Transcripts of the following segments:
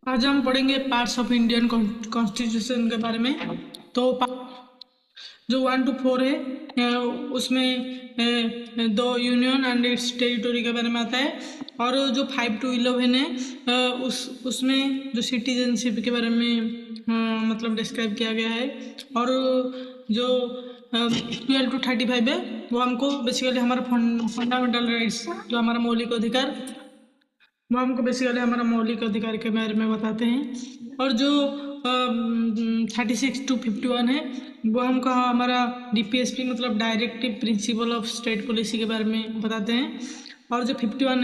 आज हम पढ़ेंगे पार्ट्स ऑफ इंडियन कॉन्स्टिट्यूशन के बारे में। तो जो 1 to 4 है उसमें दो यूनियन एंड इट्स टेरिटोरी के बारे में आता है, और जो 5 to 11 है उसमें जो सिटीजनशिप के बारे में मतलब डिस्क्राइब किया गया है, और जो 12 to 35 है वो हमको बेसिकली हमारा फंडामेंटल राइट्स, जो हमारा मौलिक अधिकार, वो हमको बेसिकली हमारा मौलिक अधिकार के बारे में बताते हैं। और जो 36 to 51 है वो हमको हमारा DPSP मतलब directive principle of state policy के बारे में बताते हैं। और जो 51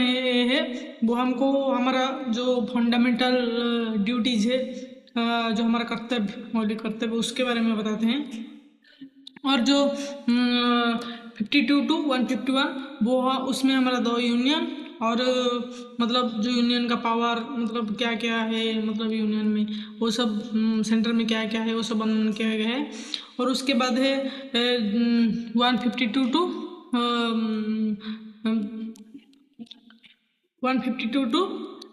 है वो हमको हमारा जो फंडामेंटल ड्यूटीज़ है, जो हमारा कर्तव्य, मौलिक कर्तव्य, उसके बारे में बताते हैं। और जो 52 to 151 वो उसमें हमारा दो यूनियन, और मतलब जो यूनियन का पावर मतलब क्या क्या है, मतलब यूनियन में वो सब सेंटर में क्या क्या है वो सब वर्णन किया गया है। और उसके बाद है 152 to 152 to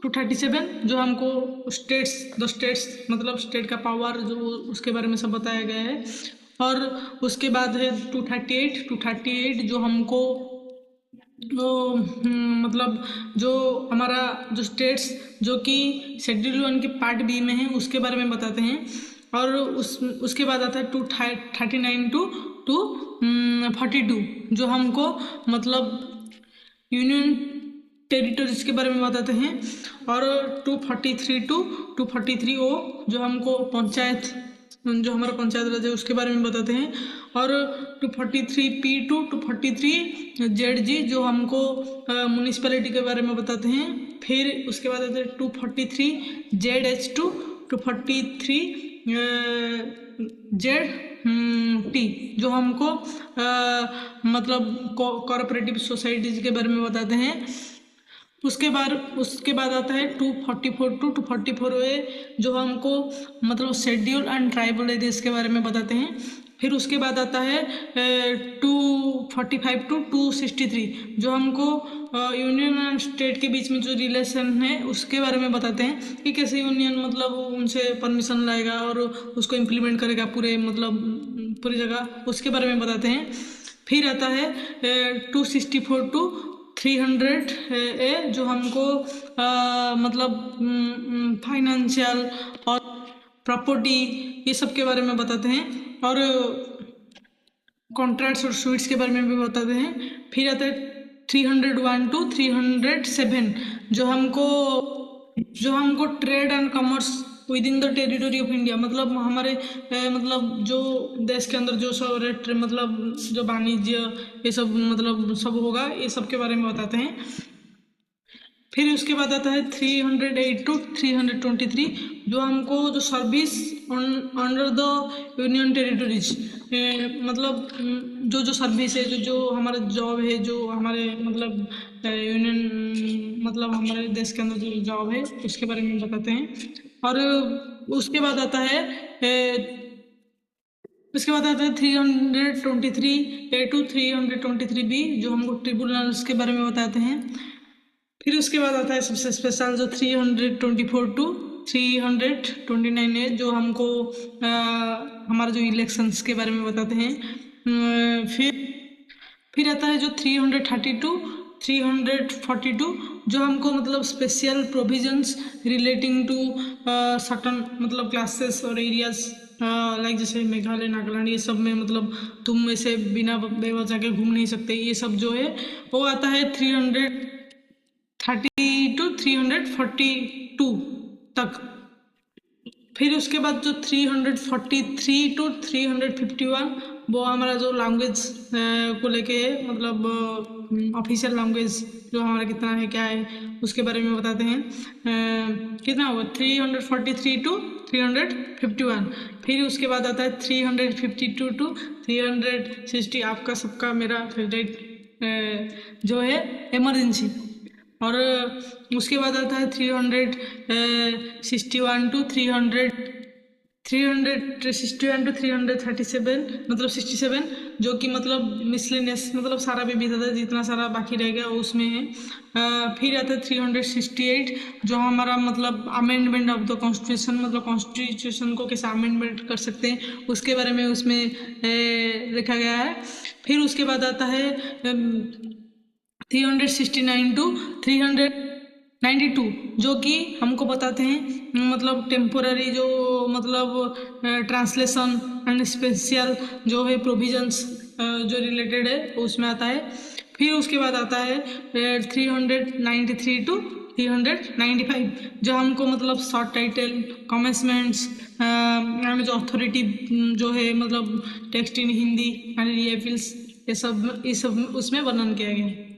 237, जो हमको स्टेट्स, द स्टेट्स मतलब स्टेट का पावर जो उसके बारे में सब बताया गया है। और उसके बाद है 238 जो हमको तो मतलब जो हमारा जो स्टेट्स जो कि शेड्यूल 1 के पार्ट बी में है उसके बारे में बताते हैं। और उसके बाद आता है 239 to 42 जो हमको मतलब यूनियन टेरिटरीज के बारे में बताते हैं। और 243 to 243 ओ जो हमको पंचायत, जो हमारा पंचायत राज है उसके बारे में बताते हैं। और 243P to 243ZG जो हमको म्यूनिसिपैलिटी के बारे में बताते हैं। फिर उसके बाद आता है 243ZH to 243ZT जो हमको मतलब कोऑपरेटिव सोसाइटीज़ के बारे में बताते हैं। उसके बाद आता है 244 to 244A जो हमको मतलब शेड्यूल एंड ट्राइबल एरियाज के बारे में बताते हैं। फिर उसके बाद आता है 245 to 263 जो हमको यूनियन एंड स्टेट के बीच में जो रिलेशन है उसके बारे में बताते हैं कि कैसे यूनियन मतलब उनसे परमिशन लाएगा और उसको इम्प्लीमेंट करेगा पूरे मतलब पूरी जगह, उसके बारे में बताते हैं। फिर आता है 264 to 300 ए जो हमको मतलब फाइनेंशियल और प्रॉपर्टी ये सब के बारे में बताते हैं, और कॉन्ट्रैक्ट्स और स्वीट्स के बारे में भी बताते हैं। फिर आता है 301 to 307 जो हमको trade and commerce with in the territory of India मतलब हमारे मतलब जो देश के अंदर जो सब मतलब जो वाणिज्य ये सब मतलब सब होगा, ये सब के बारे में बताते हैं। फिर उसके बाद आता है 308 to 323 जो हमको जो service under the union territories मतलब जो सर्विस है, जो हमारा जॉब है, जो हमारे मतलब यूनियन मतलब हमारे देश के अंदर जो जॉब है उसके बारे में बताते हैं। और उसके बाद आता है 323A to 323B जो हमको ट्रिब्यूनल्स के बारे में बताते हैं। फिर उसके बाद आता है सबसे स्पेशल जो 324 to 329A जो हमको हमारे जो इलेक्शंस के बारे में बताते हैं। फिर आता है जो 330 to 342 जो हमको मतलब special provisions relating to certain मतलब क्लासेस और एरियाज लाइक जैसे मेघालय, नागालैंड, ये सब में मतलब तुम ऐसे बिना बेवजह के घूम नहीं सकते, ये सब जो है वो आता है 330 to 342 तक। फिर उसके बाद जो 343 to 351 वो हमारा जो लैंग्वेज को लेके है मतलब ऑफिशियल लैंग्वेज जो हमारा कितना है क्या है उसके बारे में बताते हैं। कितना हुआ 343 to 351। फिर उसके बाद आता है 352 to 360 आपका सबका मेरा फेवरेट जो है इमरजेंसी। और उसके बाद आता है 361 to 361 to 337 मतलब 67, जो कि मतलब मिसलेनियस मतलब सारा भी बीता था, जितना सारा बाकी रह गया उसमें है। फिर आता है 368 जो हमारा मतलब अमेंडमेंट ऑफ द कॉन्स्टिट्यूशन, मतलब कॉन्स्टिट्यूशन को कैसे अमेंडमेंट कर सकते हैं उसके बारे में उसमें लिखा गया है। फिर उसके बाद आता है 369 टू 392 जो कि हमको बताते हैं मतलब टेम्पोररी जो मतलब ट्रांसलेशन एंड स्पेशल जो है प्रोविजंस जो रिलेटेड है उसमें आता है। फिर उसके बाद आता है 393 टू 395 जो हमको मतलब शॉर्ट टाइटल कमेंसमेंट्स जो अथॉरिटी जो है मतलब टेक्स्ट इन हिंदी एंड रिएफिल्स ये सब उसमें वर्णन किया गया है।